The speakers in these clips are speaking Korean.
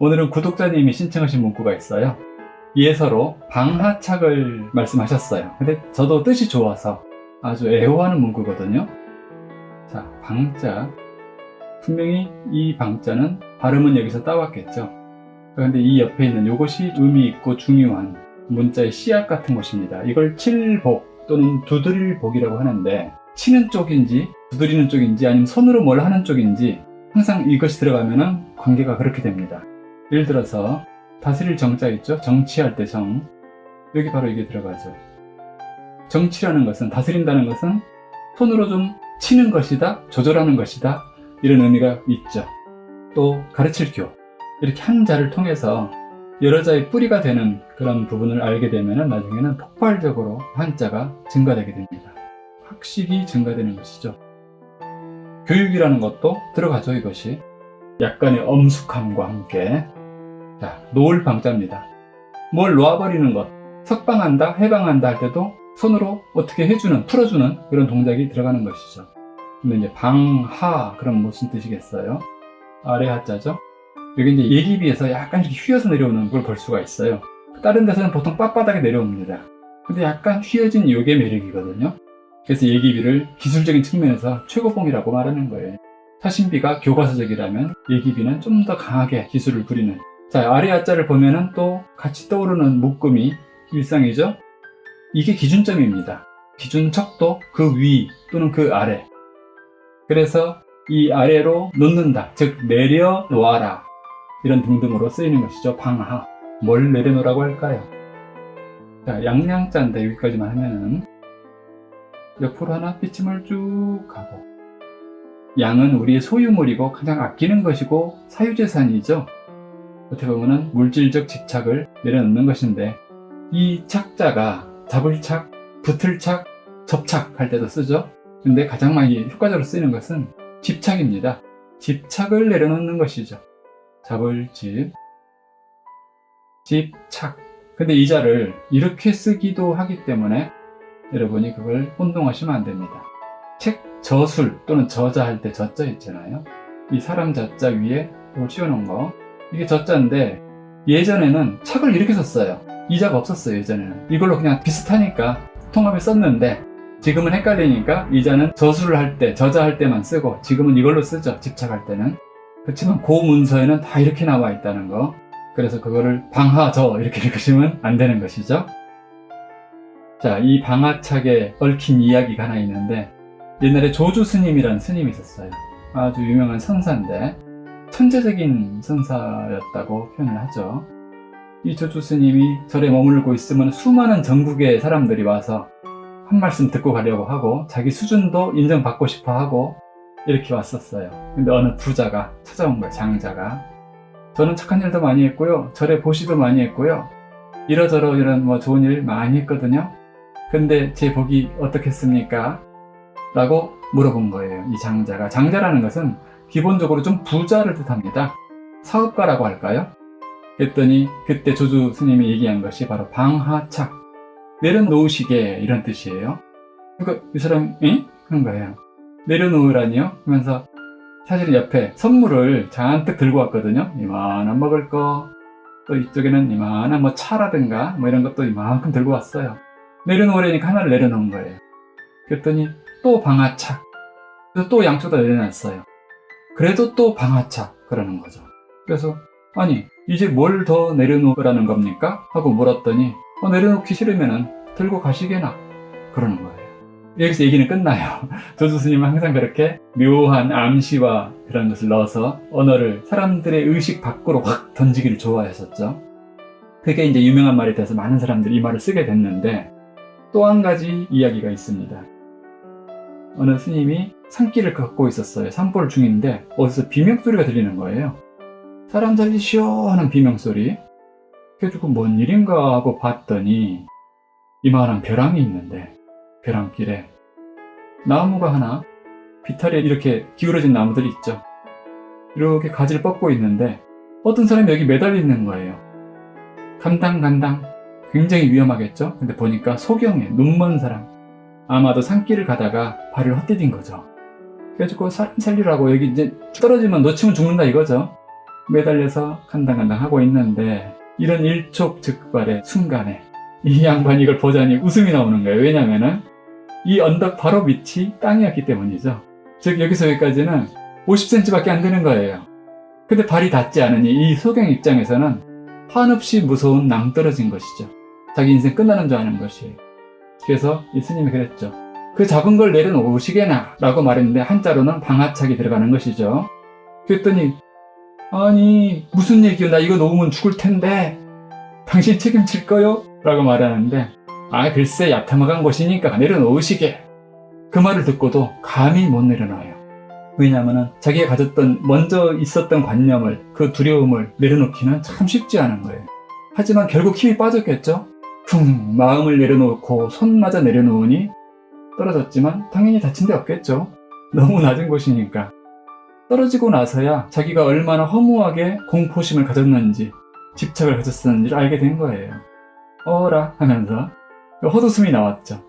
오늘은 구독자님이 신청하신 문구가 있어요. 예서로 방하착을 말씀하셨어요. 근데 저도 뜻이 좋아서 아주 애호하는 문구거든요. 자, 방자. 분명히 이 방자는 발음은 여기서 따왔겠죠. 그런데 이 옆에 있는 이것이 의미 있고 중요한 문자의 씨앗 같은 것입니다. 이걸 칠복 또는 두드릴복이라고 하는데, 치는 쪽인지 두드리는 쪽인지 아니면 손으로 뭘 하는 쪽인지 항상 이것이 들어가면은 관계가 그렇게 됩니다. 예를 들어서 다스릴 정자 있죠? 정치할 때 정. 여기 바로 이게 들어가죠. 정치라는 것은, 다스린다는 것은 손으로 좀 치는 것이다, 조절하는 것이다, 이런 의미가 있죠. 또 가르칠 교. 이렇게 한 자를 통해서 여러 자의 뿌리가 되는 그런 부분을 알게 되면 나중에는 폭발적으로 한자가 증가되게 됩니다. 학식이 증가되는 것이죠. 교육이라는 것도 들어가죠, 이것이. 약간의 엄숙함과 함께. 자, 놓을 방자입니다. 뭘 놓아버리는 것. 석방한다, 해방한다 할 때도 손으로 어떻게 해주는, 풀어주는 그런 동작이 들어가는 것이죠. 근데 이제 방하, 그럼 무슨 뜻이겠어요? 아래 하자죠? 여기 이제 예기비에서 약간 이렇게 휘어서 내려오는 걸 볼 수가 있어요. 다른 데서는 보통 빳빳하게 내려옵니다. 근데 약간 휘어진 요게 매력이거든요. 그래서 예기비를 기술적인 측면에서 최고봉이라고 말하는 거예요. 사신비가 교과서적이라면 예기비는 좀 더 강하게 기술을 부리는. 자, 아래 하자를 보면은 또 같이 떠오르는 묶음이 일상이죠. 이게 기준점입니다. 기준척도 그 위 또는 그 아래. 그래서 이 아래로 놓는다, 즉 내려놓아라, 이런 등등으로 쓰이는 것이죠. 방하. 뭘 내려놓으라고 할까요? 자, 양양자인데 여기까지만 하면은 옆으로 하나 삐침을 쭉 가고, 양은 우리의 소유물이고 가장 아끼는 것이고 사유재산이죠. 어떻게 보면은 물질적 집착을 내려놓는 것인데, 이 착자가 잡을 착, 붙을 착, 접착 할 때도 쓰죠. 근데 가장 많이 효과적으로 쓰이는 것은 집착입니다. 집착을 내려놓는 것이죠. 잡을 집, 집착. 근데 이 자를 이렇게 쓰기도 하기 때문에 여러분이 그걸 혼동하시면 안 됩니다. 책 저술 또는 저자 할 때 저자 있잖아요. 이 사람 자자 위에 이걸 씌워놓은 거, 이게 저자인데 예전에는 착을 이렇게 썼어요. 이 자가 없었어요. 예전에는 이걸로 그냥 비슷하니까 통합에 썼는데, 지금은 헷갈리니까 이자는 저술을 할 때, 저자 할 때만 쓰고 지금은 이걸로 쓰죠. 집착할 때는. 그렇지만 그 문서에는 다 이렇게 나와 있다는 거. 그래서 그거를 방하저 이렇게 읽으시면 안 되는 것이죠. 자, 이 방하착에 얽힌 이야기가 하나 있는데, 옛날에 조주 스님이라는 스님이 있었어요. 아주 유명한 선사인데 천재적인 선사였다고 표현을 하죠. 이 조주 스님이 절에 머물고 있으면 수많은 전국의 사람들이 와서 한 말씀 듣고 가려고 하고 자기 수준도 인정받고 싶어 하고 이렇게 왔었어요. 근데 어느 부자가 찾아온 거예요. 장자가. 저는 착한 일도 많이 했고요, 절에 보시도 많이 했고요, 이러저러 이런 좋은 일 많이 했거든요. 근데 제 복이 어떻겠습니까? 라고 물어본 거예요. 이 장자가. 장자라는 것은 기본적으로 좀 부자를 뜻합니다. 사업가라고 할까요? 그랬더니 그때 조주 스님이 얘기한 것이 바로 방하착, 내려놓으시게, 이런 뜻이에요. 그러니까 이 사람이 응? 그런 거예요. 내려놓으라니요? 하면서 사실은 옆에 선물을 잔뜩 들고 왔거든요. 이만한 먹을 거, 또 이쪽에는 이만한 차라든가 이런 것도 이만큼 들고 왔어요. 내려놓으려니까 하나를 내려놓은 거예요. 그랬더니 또 방하착. 그래서 또 양쪽 다 내려놨어요. 그래도 또 방하착 그러는 거죠. 그래서 아니, 이제 뭘 더 내려놓으라는 겁니까? 하고 물었더니 내려놓기 싫으면은 들고 가시게나, 그러는 거예요. 여기서 얘기는 끝나요. 조주 스님은 항상 그렇게 묘한 암시와 그런 것을 넣어서 언어를 사람들의 의식 밖으로 확 던지기를 좋아했었죠. 그게 이제 유명한 말이 돼서 많은 사람들이 이 말을 쓰게 됐는데, 또 한 가지 이야기가 있습니다. 어느 스님이 산길을 걷고 있었어요. 산보를 중인데 어디서 비명소리가 들리는 거예요. 사람 살기 시원한 비명소리. 그래가지고 뭔 일인가 하고 봤더니 이만한 벼랑이 있는데, 벼랑길에 나무가 하나, 비탈에 이렇게 기울어진 나무들이 있죠. 이렇게 가지를 뻗고 있는데 어떤 사람이 여기 매달려 있는 거예요. 간당간당. 굉장히 위험하겠죠? 근데 보니까 소경에 눈먼 사람, 아마도 산길을 가다가 발을 헛디딘 거죠. 그래가지고 사람 살리라고, 여기 이제 떨어지면 놓치면 죽는다 이거죠. 매달려서 간당간당 하고 있는데 이런 일촉즉발의 순간에 이 양반이 이걸 보자니 웃음이 나오는 거예요. 왜냐면은 이 언덕 바로 밑이 땅이었기 때문이죠. 즉 여기서 여기까지는 50cm밖에 안 되는 거예요. 근데 발이 닿지 않으니 이 소경 입장에서는 한없이 무서운 낭떠러진 것이죠. 자기 인생 끝나는 줄 아는 것이에요. 그래서 이 스님이 그랬죠. 그 작은 걸 내려놓으시게나 라고 말했는데 한자로는 방아착이 들어가는 것이죠. 그랬더니 아니 무슨 얘기요? 나 이거 놓으면 죽을 텐데 당신 책임질 거요? 라고 말하는데 아 글쎄 야탐한 것이니까 내려놓으시게. 그 말을 듣고도 감히 못 내려놔요. 왜냐하면 자기가 가졌던 먼저 있었던 관념을 그 두려움을 내려놓기는 참 쉽지 않은 거예요. 하지만 결국 힘이 빠졌겠죠? 쿵 마음을 내려놓고 손마저 내려놓으니 떨어졌지만 당연히 다친 데 없겠죠. 너무 낮은 곳이니까. 떨어지고 나서야 자기가 얼마나 허무하게 공포심을 가졌는지 집착을 가졌었는지를 알게 된 거예요. 어라 하면서 헛웃음이 나왔죠.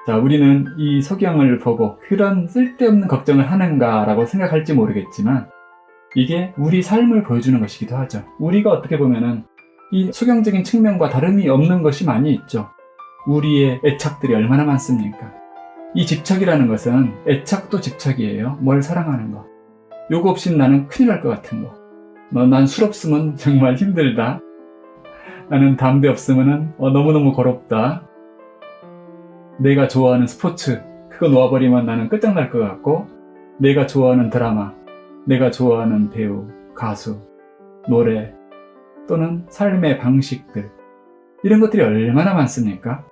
자, 우리는 이 소경을 보고 그런 쓸데없는 걱정을 하는가라고 생각할지 모르겠지만 이게 우리 삶을 보여주는 것이기도 하죠. 우리가 어떻게 보면은 이 소경적인 측면과 다름이 없는 것이 많이 있죠. 우리의 애착들이 얼마나 많습니까? 이 집착이라는 것은 애착도 집착이에요. 뭘 사랑하는 거. 요거 없이는 나는 큰일 날 것 같은 거. 난 술 없으면 정말 힘들다. 나는 담배 없으면 너무너무 괴롭다. 내가 좋아하는 스포츠 그거 놓아버리면 나는 끝장날 것 같고 내가 좋아하는 드라마, 내가 좋아하는 배우, 가수, 노래 또는 삶의 방식들 이런 것들이 얼마나 많습니까?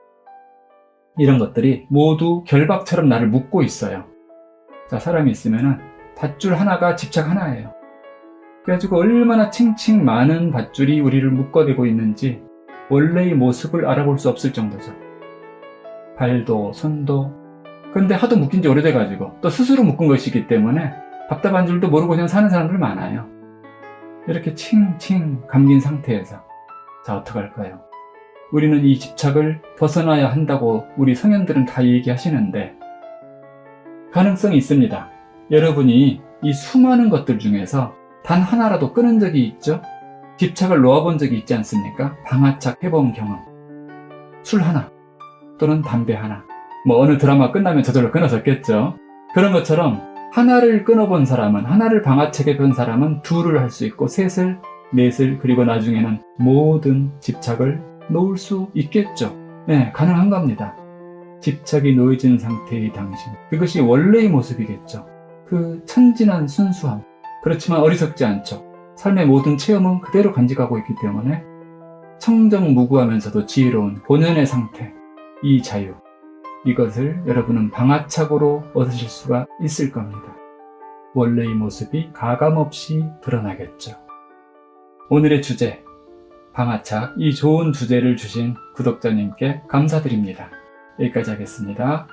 이런 것들이 모두 결박처럼 나를 묶고 있어요. 자, 사람이 있으면은 밧줄 하나가 집착 하나예요. 그래가지고 얼마나 칭칭 많은 밧줄이 우리를 묶어대고 있는지 원래의 모습을 알아볼 수 없을 정도죠. 발도 손도. 근데 하도 묶인 지 오래돼가지고 또 스스로 묶은 것이기 때문에 답답한 줄도 모르고 그냥 사는 사람들 많아요. 이렇게 칭칭 감긴 상태에서 자 어떡할까요? 우리는 이 집착을 벗어나야 한다고 우리 성현들은 다 얘기하시는데 가능성이 있습니다. 여러분이 이 수많은 것들 중에서 단 하나라도 끊은 적이 있죠? 집착을 놓아본 적이 있지 않습니까? 방아착 해본 경험. 술 하나 또는 담배 하나. 어느 드라마 끝나면 저절로 끊어졌겠죠. 그런 것처럼 하나를 끊어본 사람은, 하나를 방아착해본 사람은 둘을 할 수 있고 셋을, 넷을, 그리고 나중에는 모든 집착을 놓을 수 있겠죠. 네, 가능한 겁니다. 집착이 놓여진 상태의 당신. 그것이 원래의 모습이겠죠. 그 천진한 순수함. 그렇지만 어리석지 않죠. 삶의 모든 체험은 그대로 간직하고 있기 때문에 청정무구하면서도 지혜로운 본연의 상태, 이 자유, 이것을 여러분은 방아착으로 얻으실 수가 있을 겁니다. 원래의 모습이 가감없이 드러나겠죠. 오늘의 주제, 방아착, 이 좋은 주제를 주신 구독자님께 감사드립니다. 여기까지 하겠습니다.